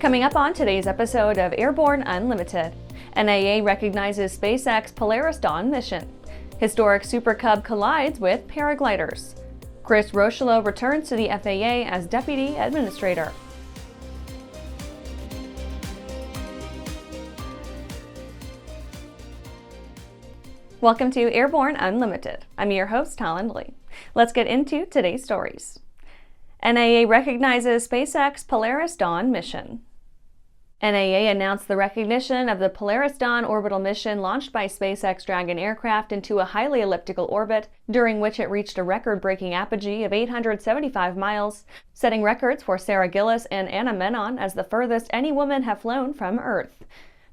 Coming up on today's episode of Airborne-Unlimited, NAA recognizes SpaceX Polaris Dawn mission. Historic Super Cub collides with paragliders. Chris Rocheleau returns to the FAA as Deputy Administrator. Welcome to Airborne Unlimited. I'm your host, Talon Lee. Let's get into today's stories. NAA recognizes SpaceX Polaris Dawn mission. NAA announced the recognition of the Polaris Dawn orbital mission launched by SpaceX Dragon aircraft into a highly elliptical orbit, during which it reached a record-breaking apogee of 875 miles, setting records for Sarah Gillis and Anna Menon as the furthest any women have flown from Earth.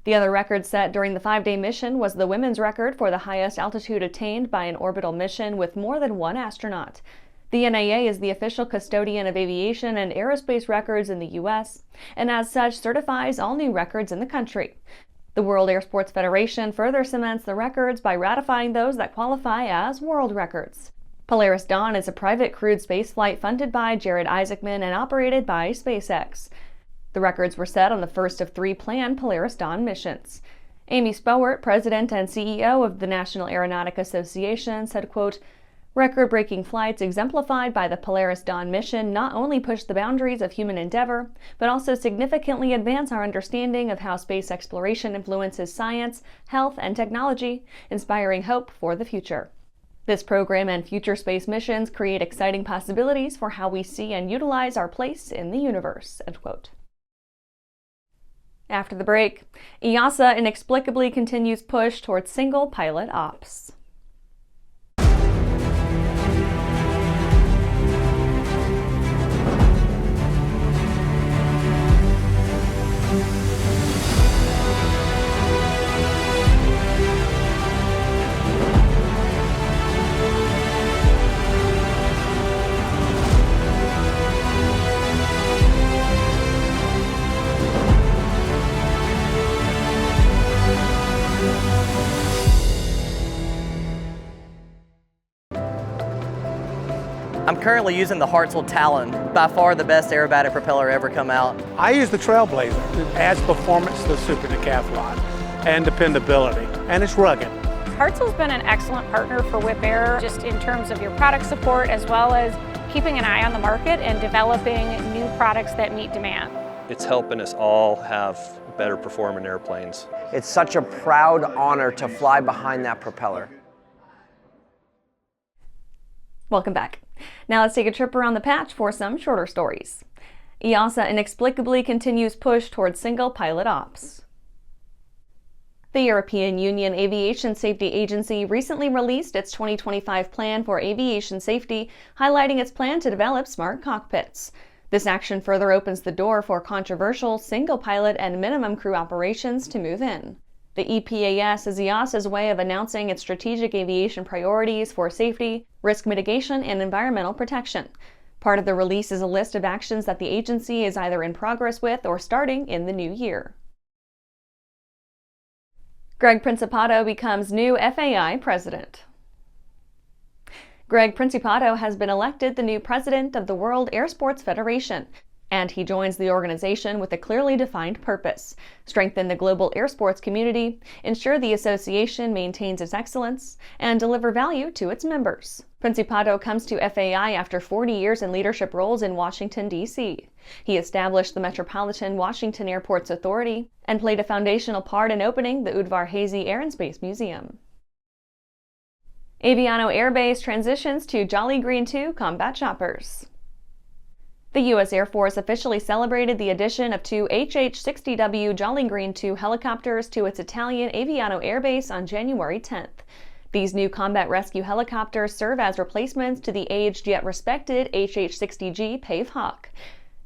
The other record set during the 5-day mission was the women's record for the highest altitude attained by an orbital mission with more than one astronaut. The NAA is the official custodian of aviation and aerospace records in the U.S., and as such certifies all new records in the country. The World Air Sports Federation further cements the records by ratifying those that qualify as world records. Polaris Dawn is a private crewed spaceflight funded by Jared Isaacman and operated by SpaceX. The records were set on the first of 3 planned Polaris Dawn missions. Amy Spowert, president and CEO of the National Aeronautic Association, said, quote, "Record-breaking flights exemplified by the Polaris Dawn mission not only push the boundaries of human endeavor, but also significantly advance our understanding of how space exploration influences science, health, and technology, inspiring hope for the future. This program and future space missions create exciting possibilities for how we see and utilize our place in the universe." End quote. After the break, EASA inexplicably continues push towards single-pilot ops. I'm currently using the Hartsel Talon, by far the best aerobatic propeller ever come out. I use the Trailblazer. It adds performance to the Super Decathlon and dependability, and it's rugged. Hartsel's been an excellent partner for Whip Air, just in terms of your product support as well as keeping an eye on the market and developing new products that meet demand. It's helping us all have better performing airplanes. It's such a proud honor to fly behind that propeller. Welcome back. Now let's take a trip around the patch for some shorter stories. EASA inexplicably continues push towards single-pilot ops. The European Union Aviation Safety Agency recently released its 2025 plan for aviation safety, highlighting its plan to develop smart cockpits. This action further opens the door for controversial single-pilot and minimum crew operations to move in. The EPAS is EASA's way of announcing its strategic aviation priorities for safety, risk mitigation, and environmental protection. Part of the release is a list of actions that the agency is either in progress with or starting in the new year. Greg Principato becomes new FAA president. Greg Principato has been elected the new president of the World Air Sports Federation, and he joins the organization with a clearly defined purpose: strengthen the global air sports community, ensure the association maintains its excellence, and deliver value to its members. Principato comes to FAI after 40 years in leadership roles in Washington, D.C. He established the Metropolitan Washington Airports Authority and played a foundational part in opening the Udvar Hazy Air and Space Museum. Aviano Air Base transitions to Jolly Green 2 combat choppers. The U.S. Air Force officially celebrated the addition of 2 HH-60W Jolly Green 2 helicopters to its Italian Aviano Air Base on January 10th. These new combat rescue helicopters serve as replacements to the aged yet respected HH-60G Pave Hawk.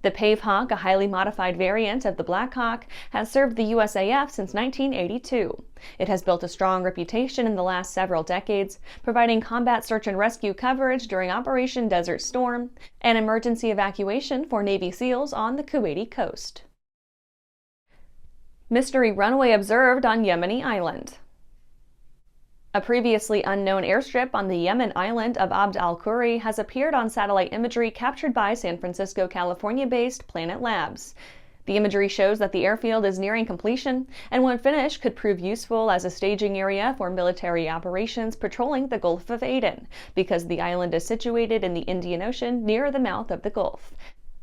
The Pave Hawk, a highly modified variant of the Black Hawk, has served the USAF since 1982. It has built a strong reputation in the last several decades, providing combat search and rescue coverage during Operation Desert Storm and emergency evacuation for Navy SEALs on the Kuwaiti coast. Mystery runway observed on Yemeni island. A previously unknown airstrip on the Yemen island of Abd al-Khoury has appeared on satellite imagery captured by San Francisco, California-based Planet Labs. The imagery shows that the airfield is nearing completion, and when finished could prove useful as a staging area for military operations patrolling the Gulf of Aden, because the island is situated in the Indian Ocean near the mouth of the Gulf.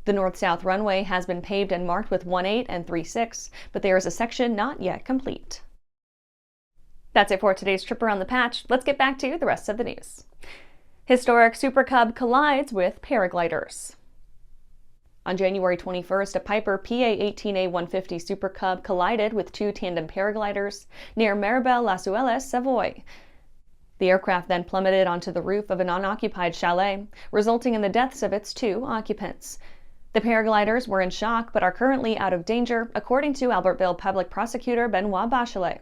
The north-south runway has been paved and marked with 1.8 and 3.6, but there is a section not yet complete. That's it for today's trip around the patch. Let's get back to the rest of the news. Historic Super Cub collides with paragliders. On January 21st, a Piper PA-18A-150 Super Cub collided with two tandem paragliders near Méribel-les-Allues, Savoie. The aircraft then plummeted onto the roof of an unoccupied chalet, resulting in the deaths of its two occupants. The paragliders were in shock but are currently out of danger, according to Albertville Public Prosecutor Benoît Bachelet.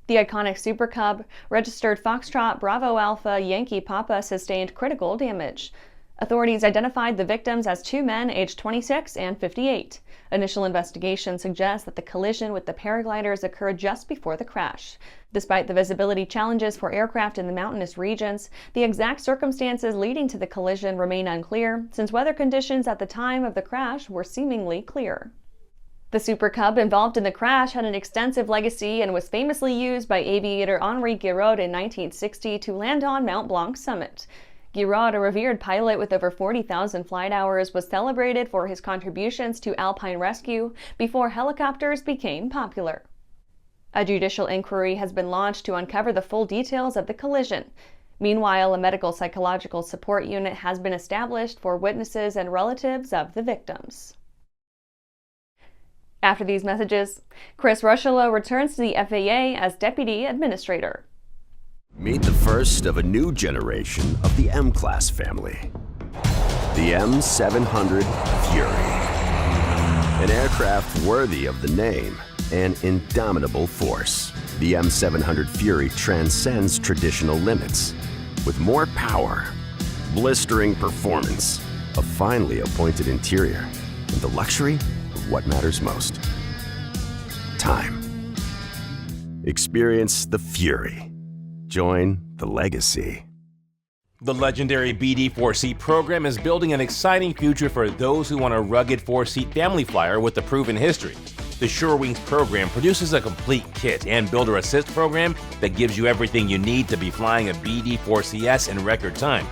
The iconic Super Cub, registered Foxtrot Bravo Alpha Yankee Papa, sustained critical damage. Authorities identified the victims as two men aged 26 and 58. Initial investigation suggests that the collision with the paragliders occurred just before the crash. Despite the visibility challenges for aircraft in the mountainous regions, the exact circumstances leading to the collision remain unclear, since weather conditions at the time of the crash were seemingly clear. The Super Cub involved in the crash had an extensive legacy and was famously used by aviator Henri Giraud in 1960 to land on Mount Blanc summit. Giraud, a revered pilot with over 40,000 flight hours, was celebrated for his contributions to alpine rescue before helicopters became popular. A judicial inquiry has been launched to uncover the full details of the collision. Meanwhile, a medical psychological support unit has been established for witnesses and relatives of the victims. After these messages, Chris Rocheleau returns to the FAA as Deputy Administrator. Meet the first of a new generation of the M-Class family. The M700 Fury. An aircraft worthy of the name, an indomitable force. The M700 Fury transcends traditional limits. With more power, blistering performance, a finely appointed interior, and the luxury of what matters most. Time. Experience the Fury. Join the legacy. The legendary BD4C program is building an exciting future for those who want a rugged four-seat family flyer with a proven history. The SureWings program produces a complete kit and builder assist program that gives you everything you need to be flying a BD4CS in record time.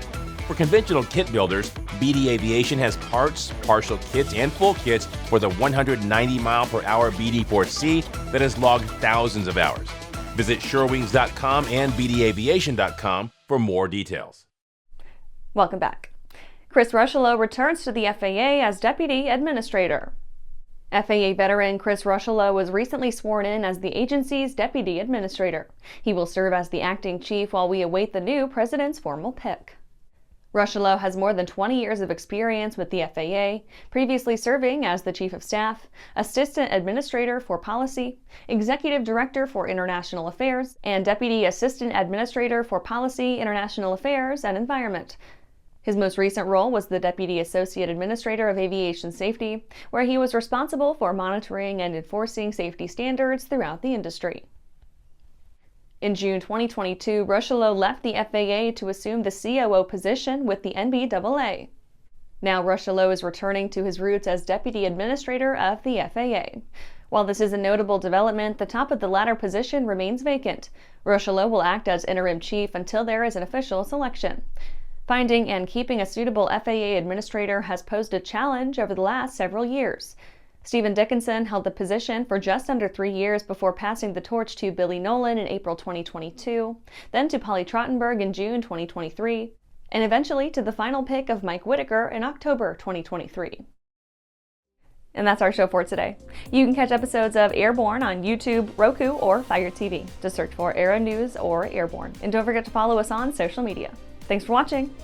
For conventional kit builders, BD Aviation has parts, partial kits, and full kits for the 190-mile-per-hour BD4C that has logged thousands of hours. Visit surewings.com and bdaviation.com for more details. Welcome back. Chris Rocheleau returns to the FAA as Deputy Administrator. FAA veteran Chris Rocheleau was recently sworn in as the agency's Deputy Administrator. He will serve as the acting chief while we await the new president's formal pick. Rocheleau has more than 20 years of experience with the FAA, previously serving as the Chief of Staff, Assistant Administrator for Policy, Executive Director for International Affairs, and Deputy Assistant Administrator for Policy, International Affairs, and Environment. His most recent role was the Deputy Associate Administrator of Aviation Safety, where he was responsible for monitoring and enforcing safety standards throughout the industry. In June 2022, Rocheleau left the FAA to assume the COO position with the NBAA. Now Rocheleau is returning to his roots as Deputy Administrator of the FAA. While this is a notable development, the top of the latter position remains vacant. Rocheleau will act as interim chief until there is an official selection. Finding and keeping a suitable FAA administrator has posed a challenge over the last several years. Stephen Dickinson held the position for just under 3 years before passing the torch to Billy Nolan in April 2022, then to Polly Trottenberg in June 2023, and eventually to the final pick of Mike Whitaker in October 2023. And that's our show for today. You can catch episodes of Airborne on YouTube, Roku, or Fire TV. Just search for Aero-News or Airborne. And don't forget to follow us on social media. Thanks for watching.